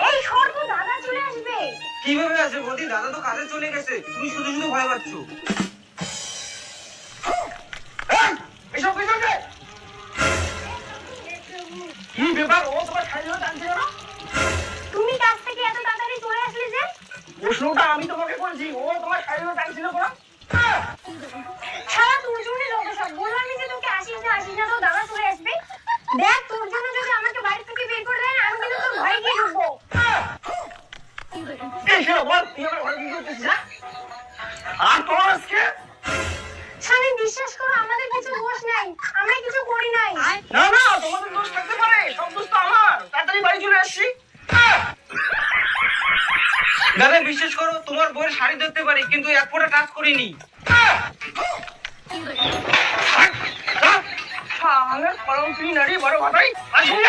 এই সর্ব দাদা চলে আসবে। কিভাবে আসবে বৌদি? দাদা তো কাজে চলে গেছে, তুমি শুধু শুধু ভয় পাচ্ছ। এসব কি করবে? কি ব্যাপার? ও তোমার শাড়িও টানছিল না? তুমি কাজ থেকে এত তাড়াতাড়ি চলে আসলে যে? প্রশ্নটা আমি তোমাকে করেছি, ও তোমার শাড়িও টানছিল না? সারা তোর জন্য লোক সব। বললাম যে তোকে আসিস না তো দাদা চলে আসবে। দেখ তোর জন্য যদি আমাকে বাড়ি থেকে বের করে দেন আমি কিন্তু তোর ভয় গিয়ে ঢুকবো। এই শোনো, বল তুই আমার ঘরে কি করতেছিস? আর তোমার আজকে স্বামী বিশ্বাস করো আমাদের কিছু দোষ নাই, আমরা কিছু করি নাই। না না, তোমাদের দোষ থাকতে পারে, সব দোষ তো আমার। তাড়াতাড়ি বাড়ি চলে আসছি। দাদা বিশ্বাস করো, তোমার বউয়ের শাড়ি ধরতে পারি কিন্তু এক ফোঁটা টাচ করিনি। আমার কলম তুই নারী বড় ভাটাই আসলে